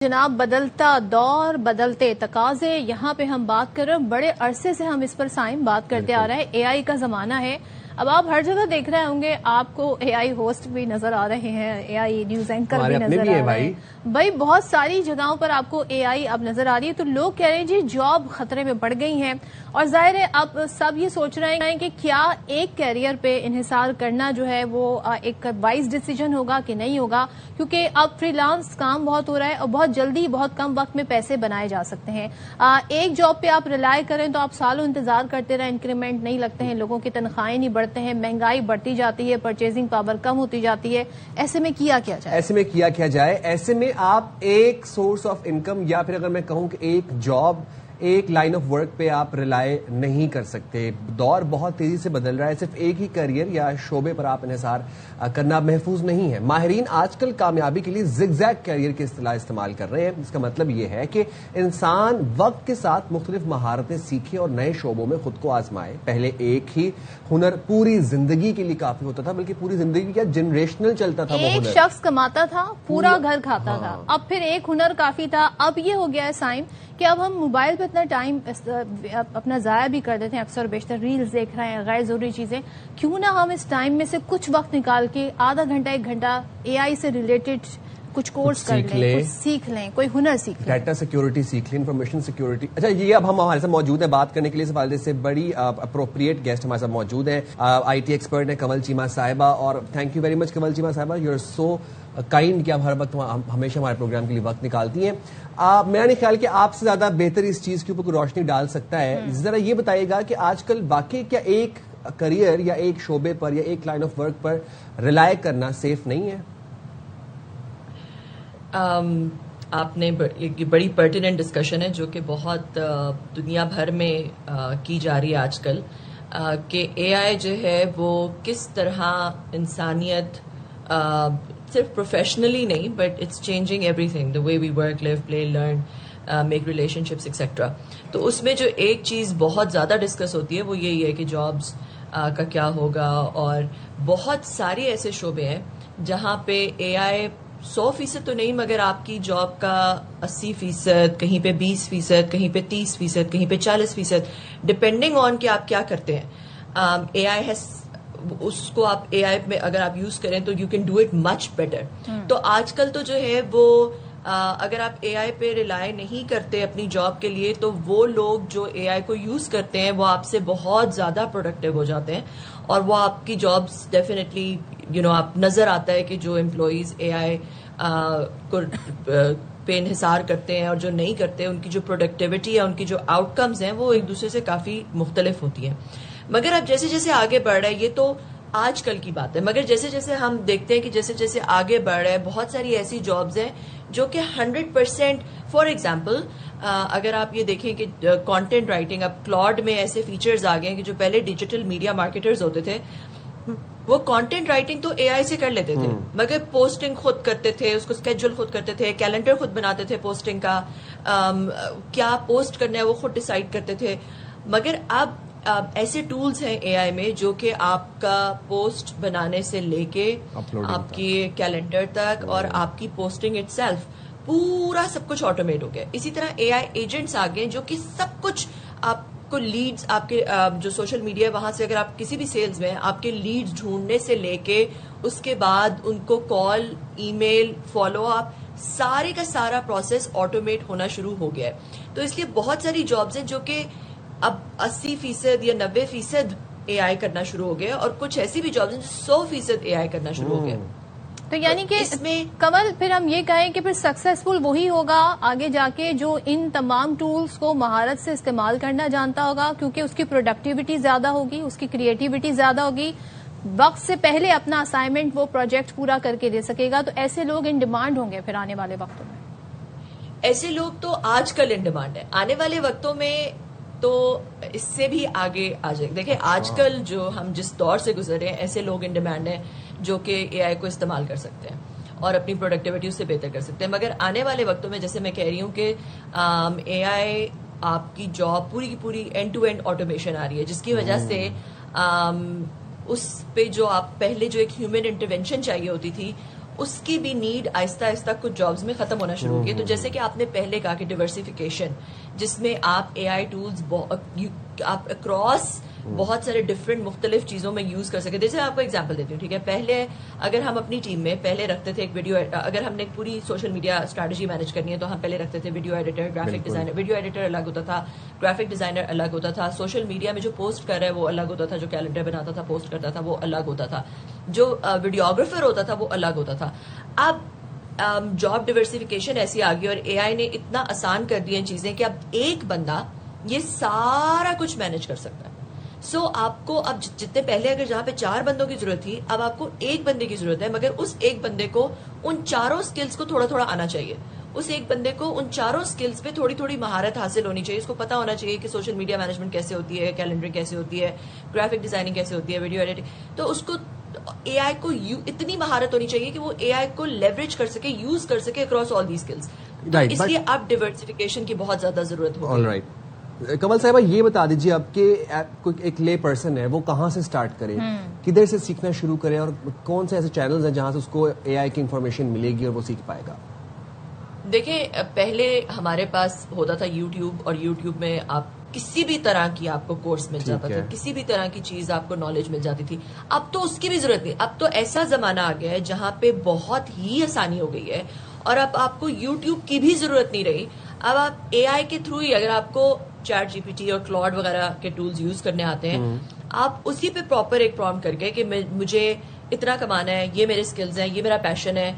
جناب بدلتا دور بدلتے تقاضے یہاں پہ ہم بات کر رہے ہیں. بڑے عرصے سے ہم اس پر سائم بات کرتے آ رہے ہیں. اے آئی کا زمانہ ہے. اب آپ ہر جگہ دیکھ رہے ہوں گے, آپ کو اے آئی ہوسٹ بھی نظر آ رہے ہیں, اے آئی نیوز اینکر بھی نظر آ رہے ہیں. بھائی بہت ساری جگہوں پر آپ کو اے آئی اب نظر آ رہی ہے. تو لوگ کہہ رہے ہیں جی جاب خطرے میں پڑ گئی ہیں, اور ظاہر ہے اب سب یہ سوچ رہے ہیں کہ کیا ایک کیریئر پہ انحصار کرنا جو ہے وہ ایک وائز ڈیسیجن ہوگا کہ نہیں ہوگا, کیونکہ اب فری لانس کام بہت ہو رہا ہے اور بہت جلدی بہت کم وقت میں پیسے بنائے جا سکتے ہیں. ایک جاب پہ آپ ریلائی کریں تو آپ سالوں انتظار کرتے رہیں, انکریمنٹ نہیں لگتے ہیں, لوگوں کی تنخواہیں نہیں بڑھتے ہیں, مہنگائی بڑھتی جاتی ہے, پرچیزنگ پاور کم ہوتی جاتی ہے. ایسے میں کیا جائے ایسے میں آپ ایک سورس آف انکم یا پھر اگر میں کہوں کہ ایک جاب, ایک لائن آف ورک پہ آپ ریلائی نہیں کر سکتے. دور بہت تیزی سے بدل رہا ہے. صرف ایک ہی کیریئر یا شعبے پر آپ انحصار کرنا محفوظ نہیں ہے. ماہرین آج کل کامیابی کے لیے زگ زیگ کیریئر کی اصطلاح استعمال کر رہے ہیں. اس کا مطلب یہ ہے کہ انسان وقت کے ساتھ مختلف مہارتیں سیکھے اور نئے شعبوں میں خود کو آزمائے. پہلے ایک ہی ہنر پوری زندگی کے لیے کافی ہوتا تھا, بلکہ پوری زندگی کا جنریشنل چلتا تھا. ایک شخص کماتا تھا, پورا گھر کھاتا تھا. اب پھر ایک ہنر کافی تھا. اب یہ ہو گیا ہے سائم کہ اب ہم موبائل پہ اتنا ٹائم اپنا ضائع بھی کر دیتے ہیں, اکثر بیشتر ریلز دیکھ رہے ہیں, غیر ضروری چیزیں. کیوں نہ ہم اس ٹائم میں سے کچھ وقت نکال کے آدھا گھنٹہ ایک گھنٹہ اے آئی سے ریلیٹڈ کچھ کورس کر لیں, کچھ سیکھ لیں, کوئی ہنر سیکھ لیں, ڈیٹا سیکیورٹی سیکھ لیں, انفارمیشن سیکیورٹی. اچھا, یہ اب ہم ہمارے ساتھ موجود ہیں بات کرنے کے لیے. اس حوالے سے بڑی اپروپریٹ گیسٹ ہمارے ساتھ موجود ہیں. آئی ٹی ایکسپرٹ ہیں کنول چیمہ صاحبہ, اور تھینک یو ویری مچ کنول چیمہ صاحبہ, یو آر سو کائنڈ کہ آپ ہر وقت ہمیشہ ہمارے پروگرام کے لیے وقت نکالتی ہیں. میرا نہیں خیال کہ آپ سے زیادہ بہتر اس چیز کے اوپر کوئی روشنی ڈال سکتا ہے. ذرا یہ بتائیے گا کہ آج کل واقعی کیا ایک کریئر یا ایک شعبے پر یا ایک line of work per rely کرنا سیف نہیں ہے؟ آپ نے ایک بڑی پرٹیننٹ ڈسکشن ہے جو کہ بہت دنیا بھر میں کی جا رہی ہے آج کل, کہ اے آئی جو ہے وہ کس طرح انسانیت صرف پروفیشنلی نہیں but it's changing everything, the way we work, live, play, learn, make relationships etcetera. تو اس میں جو ایک چیز بہت زیادہ ڈسکس ہوتی ہے وہ یہی ہے کہ جابس کا کیا ہوگا, اور بہت سارے ایسے شعبے ہیں جہاں پہ اے آئی 100% تو نہیں مگر آپ کی جاب کا 80%, کہیں پہ 20%, کہیں پہ 30%, کہیں پہ 40%, ڈپینڈنگ آن کہ آپ کیا کرتے ہیں. اے آئی ہیز اس کو آپ اے آئی میں اگر آپ یوز کریں تو you can do it much better. تو آج کل تو جو ہے وہ اگر آپ اے آئی پہ ریلائی نہیں کرتے اپنی جاب کے لیے تو وہ لوگ جو اے آئی کو یوز کرتے ہیں وہ آپ سے بہت زیادہ پروڈکٹیو ہو جاتے ہیں, اور وہ آپ کی جابس ڈیفینیٹلی آپ نظر آتا ہے کہ جو امپلائیز اے آئی کو پہ انحصار کرتے ہیں اور جو نہیں کرتے ان کی جو پروڈکٹیوٹی یا ان کی جو آؤٹ کمز ہیں وہ ایک دوسرے سے کافی مختلف ہوتی ہیں. مگر اب جیسے جیسے آگے بڑھ رہا ہے, یہ تو آج کل کی بات ہے, مگر جیسے جیسے ہم دیکھتے ہیں کہ جیسے جیسے آگے بڑھ رہا ہے بہت ساری ایسی جابز ہیں جو کہ 100%, فار ایگزامپل اگر آپ یہ دیکھیں کہ کانٹینٹ رائٹنگ, اب کلاؤڈ میں ایسے فیچرز آ گئے ہیں کہ جو پہلے ڈیجیٹل میڈیا مارکیٹرز ہوتے تھے وہ کانٹینٹ رائٹنگ تو اے آئی سے کر لیتے تھے, مگر پوسٹنگ خود کرتے تھے, اس کو اسکیجول خود کرتے تھے, کیلنڈر خود بناتے تھے پوسٹنگ کا, کیا پوسٹ کرنا ہے وہ خود ڈیسائیڈ کرتے تھے. مگر اب ایسے ٹولز ہیں اے آئی میں جو کہ آپ کا پوسٹ بنانے سے لے کے آپ کی کیلنڈر تک اور آپ کی پوسٹنگ اٹ سیلف پورا سب کچھ آٹومیٹ ہو گیا. اسی طرح اے آئی ایجنٹس آ گئے جو کہ سب کچھ آپ کو لیڈز, آپ کے جو سوشل میڈیا وہاں سے اگر آپ کسی بھی سیلز میں آپ کے لیڈز ڈھونڈنے سے لے کے اس کے بعد ان کو کال, ای میل, فالو اپ, سارے کا سارا پروسیس آٹومیٹ ہونا شروع ہو گیا ہے. تو اس لیے بہت ساری جابز ہیں جو کہ اب 80% یا 90% اے آئی کرنا شروع ہو گیا, اور کچھ ایسی بھی جابز ہیں جو 100% اے آئی کرنا شروع ہو گیا. تو یعنی کہ کمل پھر ہم یہ کہیں کہ پھر سکسیسفل وہی ہوگا آگے جا کے جو ان تمام ٹولز کو مہارت سے استعمال کرنا جانتا ہوگا, کیونکہ اس کی پروڈکٹیوٹی زیادہ ہوگی, اس کی کریٹیوٹی زیادہ ہوگی, وقت سے پہلے اپنا اسائنمنٹ وہ پروجیکٹ پورا کر کے دے سکے گا. تو ایسے لوگ ان ڈیمانڈ ہوں گے پھر آنے والے وقتوں میں. ایسے لوگ تو آج کل ان ڈیمانڈ ہے, آنے والے وقتوں میں تو اس سے بھی آگے آ جائے. دیکھیں آج کل جو ہم جس دور سے گزر رہے ہیں ایسے لوگ ان ڈیمانڈ ہیں جو کہ اے آئی کو استعمال کر سکتے ہیں اور اپنی پروڈکٹیوٹی اس سے بہتر کر سکتے ہیں. مگر آنے والے وقتوں میں جیسے میں کہہ رہی ہوں کہ اے آئی آپ کی جاب پوری کی پوری اینڈ ٹو اینڈ آٹومیشن آ رہی ہے, جس کی وجہ سے اس پہ جو آپ پہلے جو ایک ہیومن انٹرونشن چاہیے ہوتی تھی اس کی بھی نیڈ آہستہ آہستہ کچھ جابس میں ختم ہونا شروع ہوگی. تو جیسے کہ آپ نے پہلے کہا کہ ڈیورسیفیکیشن، جس میں آپ اے آئی ٹولز آپ اکراس بہت سارے ڈفرینٹ مختلف چیزوں میں یوز کر سکتے. جیسے میں آپ کو ایگزامپل دیتی ہوں، ٹھیک ہے. پہلے اگر ہم اپنی ٹیم میں پہلے رکھتے تھے ایک ویڈیو، اگر ہم نے پوری سوشل میڈیا اسٹریٹجی مینج کرنی ہے تو ہم پہلے رکھتے تھے video editor, graphic designer. Video editor الگ ہوتا تھا، گرافک ڈیزائنر الگ ہوتا تھا، سوشل میڈیا میں جو پوسٹ کر رہا ہے وہ الگ ہوتا تھا، جو کیلنڈر بناتا تھا پوسٹ کرتا تھا وہ الگ ہوتا تھا، جو ویڈیوگرافر ہوتا تھا وہ الگ ہوتا تھا. اب جاب ڈیورسیفیکیشن ایسی آ گئی اور اے آئی نے اتنا آسان کر دی ہیں چیزیں کہ اب ایک بندہ یہ سارا کچھ مینج کر سکتا ہے. سو آپ کو اب جتنے پہلے اگر جہاں پہ 4 بندوں کی ضرورت تھی، اب آپ کو ایک بندے کی ضرورت ہے، مگر اس ایک بندے کو ان چاروں سکلز کو تھوڑا تھوڑا آنا چاہیے. اس ایک بندے کو ان چاروں سکلز پہ تھوڑی تھوڑی مہارت حاصل ہونی چاہیے. اس کو پتا ہونا چاہیے کہ سوشل میڈیا مینجمنٹ کیسے ہوتی ہے، کیلنڈرنگ کیسے ہوتی ہے، گرافک ڈیزائننگ کیسے ہوتی ہے، ویڈیو ایڈیٹنگ. تو اس کو اے آئی کو اتنی مہارت ہونی چاہیے کہ وہ اے آئی کو لیوریج کر سکے، یوز کر سکے اکراس آل دی سکلز. اس لیے اب ڈیورسیفیکیشن کی بہت زیادہ ضرورت ہوگی. کمل صاحبہ یہ بتا دیجیے آپ کہ ایک لے پرسن ہے وہ کہاں سے سٹارٹ کرے، کدھر سے سیکھنا شروع کرے، اور کون سے ایسے چینلز ہیں جہاں سے اس کو اے آئی کی انفارمیشن ملے گی اور وہ سیکھ پائے گا؟ دیکھیں، پہلے ہمارے پاس ہوتا تھا یوٹیوب، اور یوٹیوب میں آپ کسی بھی طرح کی آپ کو کورس مل جاتا تھا، کسی بھی طرح کی چیز آپ کو نالج مل جاتی تھی. اب تو اس کی بھی ضرورت نہیں. اب تو ایسا زمانہ آ گیا ہے جہاں پہ بہت ہی آسانی ہو گئی ہے، اور اب آپ کو یوٹیوب کی بھی ضرورت نہیں رہی. اب آپ اے آئی کے تھرو ہی، اگر آپ کو چیٹ جی پی ٹی اور کلاؤڈ وغیرہ کے ٹولز یوز کرنے آتے ہیں، آپ اسی پہ پراپر ایک پرومپٹ کر کے کہ مجھے اتنا کمانا ہے، یہ میرے سکلز ہیں، یہ میرا پیشن ہے،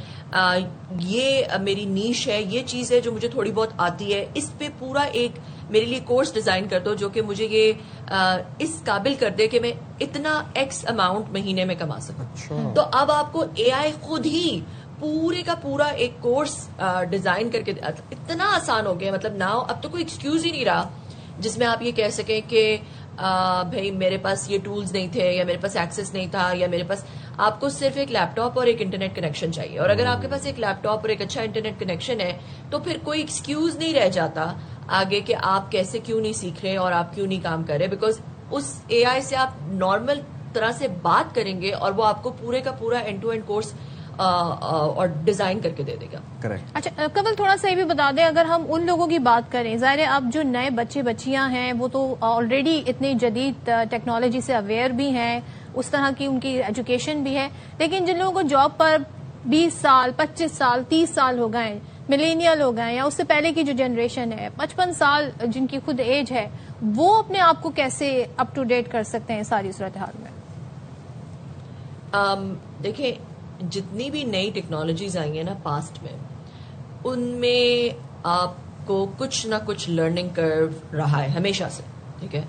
یہ میری نیش ہے، یہ چیز ہے جو مجھے تھوڑی بہت آتی ہے، اس پہ پورا ایک میرے لیے کورس ڈیزائن کر دو جو کہ مجھے یہ اس قابل کر دے کہ میں اتنا ایکس اماؤنٹ مہینے میں کما سکوں. تو اب آپ کو اے آئی خود ہی پورے کا پورا ایک کورس ڈیزائن کر کے اتنا آسان ہو گیا. مطلب ناؤ اب تو کوئی ایکسکیوز ہی نہیں رہا جس میں آپ یہ کہہ سکیں کہ بھائی میرے پاس یہ ٹولز نہیں تھے، یا میرے پاس ایکسس نہیں تھا، یا میرے پاس. آپ کو صرف ایک لیپ ٹاپ اور ایک انٹرنیٹ کنیکشن چاہیے، اور اگر آپ کے پاس ایک لیپ ٹاپ اور ایک اچھا انٹرنیٹ کنیکشن ہے تو پھر کوئی ایکسکیوز نہیں رہ جاتا آگے کہ آپ کیسے کیوں نہیں سیکھ رہے اور آپ کیوں نہیں کام کر رہے. بیکاز اس اے آئی سے آپ نارمل طرح سے بات کریں گے اور وہ آپ کو پورے کا پورا اینڈ ٹو اینڈ کورس اور ڈیزائن کر کے دے دے گا. کریکٹ. اچھا کمل، تھوڑا سا یہ بھی بتا دیں، اگر ہم ان لوگوں کی بات کریں، ظاہر ہے اب جو نئے بچے بچیاں ہیں وہ تو آلریڈی اتنی جدید ٹیکنالوجی سے اویئر بھی ہیں، اس طرح کی ان کی ایجوکیشن بھی ہے، لیکن جن لوگوں کو جاب پر 20 سال 25 سال 30 سال ہو گئے، ملینیل ہو گئے، یا اس سے پہلے کی جو جنریشن ہے 55 سال جن کی خود ایج ہے، وہ اپنے آپ کو کیسے اپ ٹو ڈیٹ کر سکتے ہیں ساری صورتحال میں؟ دیکھیں، جتنی بھی نئی ٹیکنالوجیز آئی ہیں نا پاسٹ میں، ان میں آپ کو کچھ نہ کچھ لرننگ کرو رہا ہے ہمیشہ سے. ٹھیک ہے،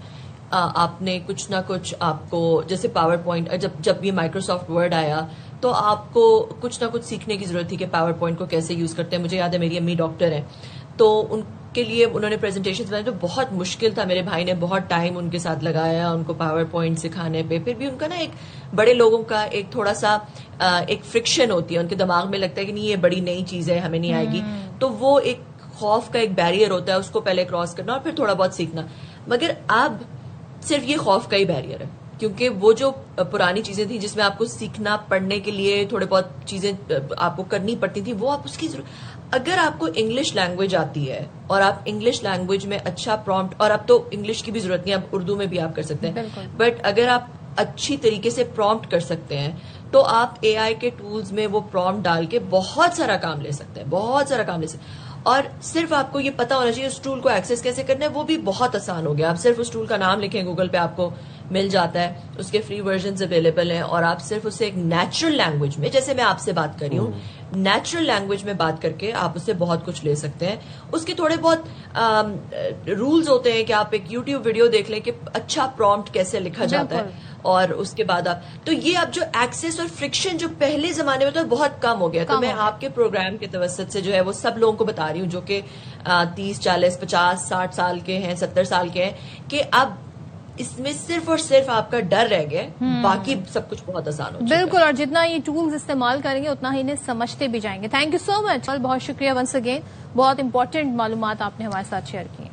آپ نے کچھ نہ کچھ، آپ کو جیسے پاور پوائنٹ، جب یہ مائکروسافٹ ورڈ آیا تو آپ کو کچھ نہ کچھ سیکھنے کی ضرورت تھی کہ پاور پوائنٹ کو کیسے یوز کرتے ہیں. مجھے یاد ہے میری امی ڈاکٹر ہیں، تو ان کے لیے انہوں نے پریزنٹیشن بنائی تو بہت مشکل تھا. میرے بھائی نے بہت ٹائم ان کے ساتھ لگایا ان کو پاور پوائنٹ سکھانے پہ. پھر بھی ان کا نا ایک بڑے لوگوں کا ایک تھوڑا سا ایک فرکشن ہوتی ہے، ان کے دماغ میں لگتا ہے کہ نہیں یہ بڑی نئی چیز ہے، ہمیں نہیں آئے گی. تو وہ ایک خوف کا ایک بیریئر ہوتا ہے، اس کو پہلے کراس کرنا اور پھر تھوڑا بہت سیکھنا. مگر اب صرف یہ خوف کا ہی بیریئر ہے، کیونکہ وہ جو پرانی چیزیں تھیں جس میں آپ کو سیکھنا پڑھنے کے لیے تھوڑے بہت چیزیں آپ کو کرنی پڑتی تھیں، وہ آپ اس کی اگر آپ کو انگلش لینگویج آتی ہے اور آپ انگلش لینگویج میں اچھا پرومپٹ، اور اب تو انگلش کی بھی ضرورت نہیں، اب اردو میں بھی آپ کر سکتے ہیں، بٹ اگر آپ اچھی طریقے سے پرومپٹ کر سکتے ہیں تو آپ اے آئی کے ٹولز میں وہ پرومپٹ ڈال کے بہت سارا کام لے سکتے ہیں، بہت سارا کام لے سکتے ہیں. اور صرف آپ کو یہ پتا ہونا چاہیے اس ٹول کو ایکسس کیسے کرنا ہے، وہ بھی بہت آسان ہو گیا. آپ صرف اس ٹول کا نام لکھیں گوگل پہ، آپ کو مل جاتا ہے، اس کے فری ورژنز اویلیبل ہیں، اور آپ صرف اسے ایک نیچرل لینگویج میں، جیسے میں آپ سے بات کر رہی ہوں، نیچرل لینگویج میں بات کر کے آپ اسے بہت کچھ لے سکتے ہیں. اس کے تھوڑے بہت رولز ہوتے ہیں کہ آپ ایک یوٹیوب ویڈیو دیکھ لیں کہ اچھا پرومپٹ کیسے لکھا جاتا ہے، اور اس کے بعد آپ تو یہ اب جو ایکسس اور فرکشن جو پہلے زمانے میں تو بہت کم ہو گیا. تو میں آپ کے پروگرام کے توسط سے جو ہے وہ سب لوگوں کو بتا رہی ہوں جو کہ 30 40 50 60 سال کے ہیں، 70 سال کے ہیں، کہ اب اس میں صرف اور صرف آپ کا ڈر رہ گیا، باقی سب کچھ بہت آسان ہو چکا ہے. بالکل، اور جتنا یہ ٹولز استعمال کریں گے اتنا ہی انہیں سمجھتے بھی جائیں گے. تھینک یو سو مچ، بہت شکریہ ونس اگین، بہت امپورٹنٹ معلومات آپ نے ہمارے ساتھ شیئر کی.